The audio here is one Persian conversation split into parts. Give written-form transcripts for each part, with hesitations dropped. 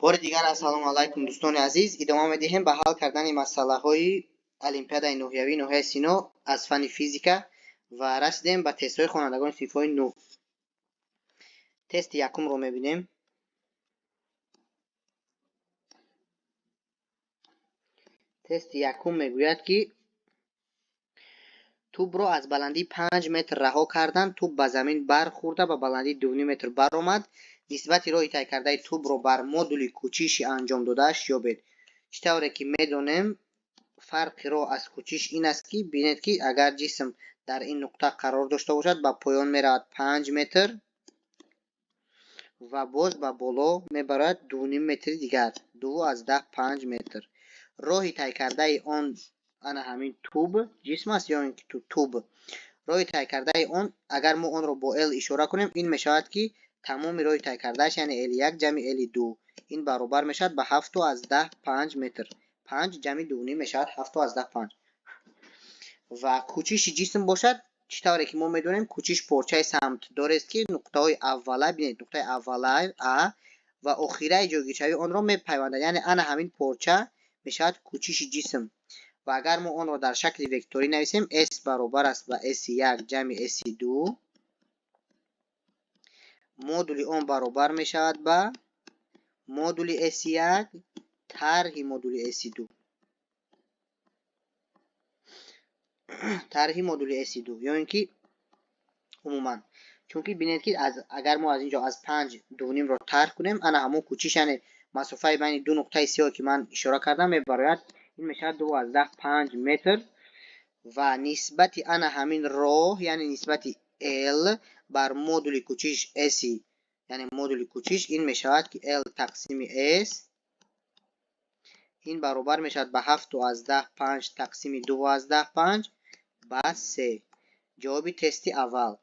بار دیگر السلام علیکم دوستان عزیز. ادامه می‌دهیم به حل کردن مسئله‌های المپیادای نوحیوی نوحه سینو از فن فیزیکا و رسیدیم به تست‌های خوانندگان صنف‌های 9. تست یکم رو می‌بینیم. تست یکم میگوید که توپ رو از بلندی 5 متر رها کردن، توپ به زمین برخورده به بلندی 2.5 متر برآمد. نسبت راه طی کرده توپ رو بر مدل کوچیش انجام دادهش یابید. چطوره که میدونیم فرق را از کوچیش این است که بینید که اگر جسم در این نقطه قرار داشته باشد به پایان میرود 5 متر و باز به بالا میبرد 2.5 متر دیگر، 2 از 10 5 متر. راه طی کرده آن همین توپ جسم است یا اینکه توپ راه طی کرده آن اگر ما آن را با ال اشاره کنیم این میشود که تمام راه طی کردهش یعنی L1 جمع L2 این برابر میشود به 7 از 10 5 متر. 5 جمع 2.5 میشود 7 از 10 5 و کوچیش جسم باشد. چطوری که ما میدونیم کوچیش پارچه سمت داره است که نقطه های اوله ببینید نقطه اوله ا و اخیره جایگیری آن را میپیوندد یعنی انا همین پارچه میشود کوچیش جسم و اگر ما آن را در شکل وکتوری نویسیم s برابر است به s1 جمع s2 مدل آن برابر میشود به مدل s1 طرح مدل s2 طرح مدل s2 یا اینکه عموما چون که ببینید که اگر ما از اینجا از 5 2.5 رو طرح کنیم انا همون کوچیش یعنی مسافت بین دو نقطه سیاه که من اشاره کردم میبرد این میشه 2 از 10 5 متر و نسبت انا همین راه یعنی نسبت L بر مدل کوچیش S یعنی مدل کوچیش این میشود که L تقسیم S این برابر میشود به 7 از 10 5 تقسیم 2 از 10 5 به 3. جواب تست اول.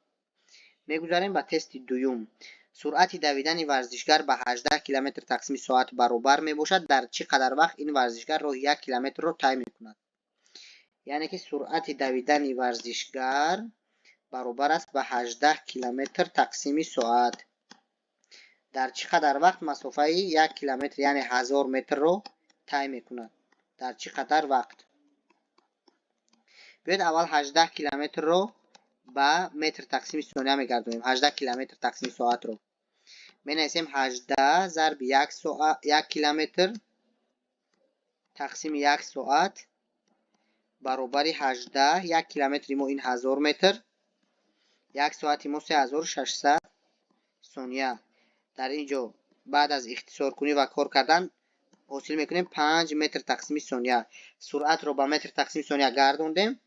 میگذاریم به تست دوم. سرعت دویدن ورزشگر به 18 کیلومتر تقسیم ساعت برابر میباشد در چه قدر وقت این ورزشگر راه 1 کیلومتر را طی میکند. یعنی که سرعت دویدن ورزشگر برابر است به 18 کیلومتر تقسیم ساعت در چه قدر وقت مسافت 1 کیلومتر یعنی 1000 متر رو طی میکند. در چه قدر وقت. بیاید اول 18 کیلومتر رو به متر تقسیم ثانیه میگردونیم. 18 کیلومتر تقسیم ساعت رو می‌نویسیم 18 ضرب 1 کیلومتر تقسیم 1 ساعت برابر 18 1 کیلومتر ما این 1000 متر 1 ساعت ما 3600 ثانیه. در اینجا بعد از اختصار کنی و کار کردن حاصل میکنیم 5 متر تقسیم ثانیه. سرعت رو به متر تقسیم ثانیه گردوندیم.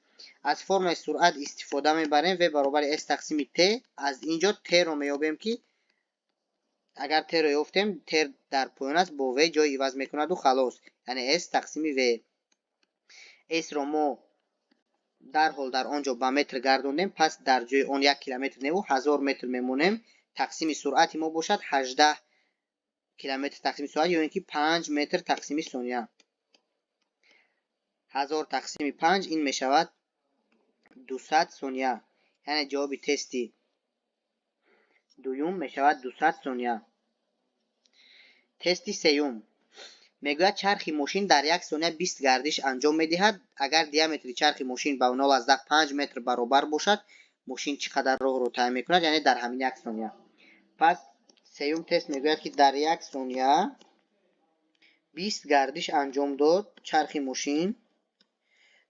از فرمول سرعت استفاده میبریم و برابر s تقسیم t. از اینجا t رو میابیم که اگر t رو یافتیم t در پایان است با v جای عوض میکند و خلاص یعنی s تقسیم v. s رو ما در حال در آنجا به متر گردوندیم پس در جای اون 1 کیلومتر نیو 1000 متر میمونیم. تقسیم سرعت ما باشد 18 کیلومتر تقسیم ساعت یا اینکه 5 متر تقسیم ثانیه. 1000 تقسیم 5 این میشود 200 ثانیه یعنی جواب تست دوم میشود 200 ثانیه. تست سوم میگوید چرخ ماشین در یک ثانیه 20 گردش انجام میدهد. اگر دیامتر چرخ ماشین به 0 از 5 متر برابر باشد ماشین چقدر راه رو طی میکند یعنی در همین یک ثانیه. پس سوم تست میگوید که در یک ثانیه 20 گردش انجام داد چرخ ماشین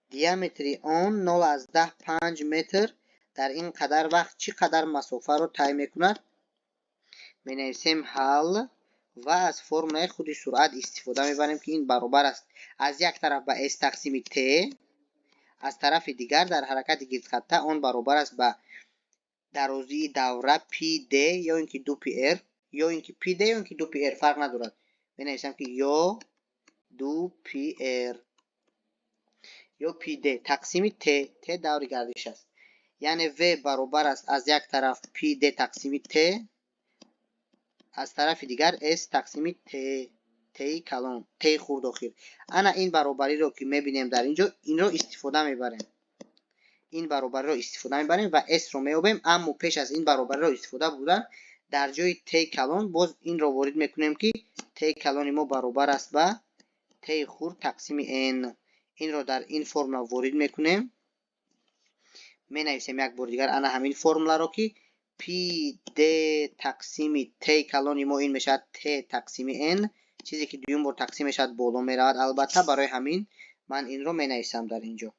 دیامتر آن 0 از 10 5 متر در این قدر وقت چقدر مسافت رو طی میکند. می نویسیم حل و از فرمول خود سرعت استفاده میبریم که این برابر است از یک طرف به s تقسیم t از طرف دیگر در حرکت گردخطه آن برابر است به درازی دوره pd یا اینکه 2pr یا اینکه pd یا اینکه 2pr فرق ندارد. می نویسم که یا 2pr یا pd تقسیم t دور گردش است یعنی v برابر است از یک طرف pd تقسیم t از طرف دیگر s تقسیم t کلان t خورد آخر. انا این برابری رو که میبینیم در اینجا این رو استفاده میبریم این برابری رو استفاده میبریم و s رو میابیم. اما پیش از این برابری رو استفاده بودن дар ҷои t калон боз инро ворид мекунем ки t калони мо баробар аст ба t хурд тақсими n. инро дар ин формула ворид мекунем. менависем як бор дигар ана ҳамин формуларо ки p d тақсими t калони мо ин мешавад t тақсими n. чизе ки дуюм бор тақсим мешавад боло меравад. албатта барои ҳамин ман инро менависам дар инҷо.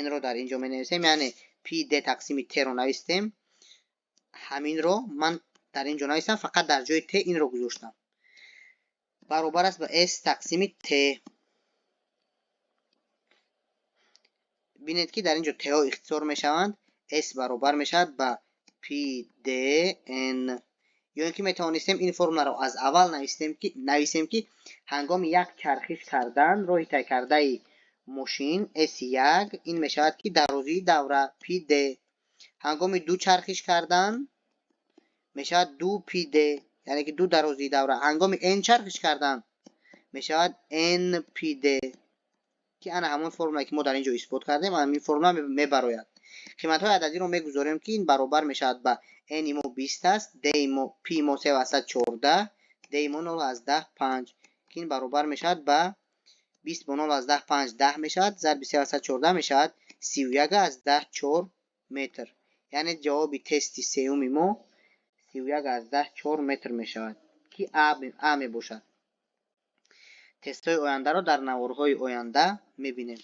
nро дар инҷо менависем, яъне p d тақсими t ро навистем. ҳаминро ман дар инҷо навистам, фақат дар ҷои t инро гузоштам. баробар аст ба s тақсими t. бинед ки дар инҷо t ҳо ихтисор мешаванд. s баробар мешавад ба p d n. ё ин ки метавонистем ин формуларо аз аввал нависем ки ҳангоми як чархиш кардан роҳи тайкардаи мошин S1 ин мешавад ки дарозии давра PD. ҳангоми ду чархиш кардан мешавад 2PD, яъне ки ду дарозии давра. ҳангоми n чархиш кардан мешавад NPD, ки ана ҳамон формулае ки мо дар инҷо исбот кардем, ҳамин формула мебарояд. қиматҳои ададиро мегузорем ки ин баробар мешавад ба n мо 20 аст, d мо p мо 3/14, d мо 0/5, ки ин баробар мешавад ба 20 бо 0/5 10 мешавад, зарби 3/14 мешавад 31/4 метр. яъне ҷавоби тести сеюми мо 31/4 метр мешавад, ки а мебошад. тестҳои ояндаро дар наворҳои оянда мебинем.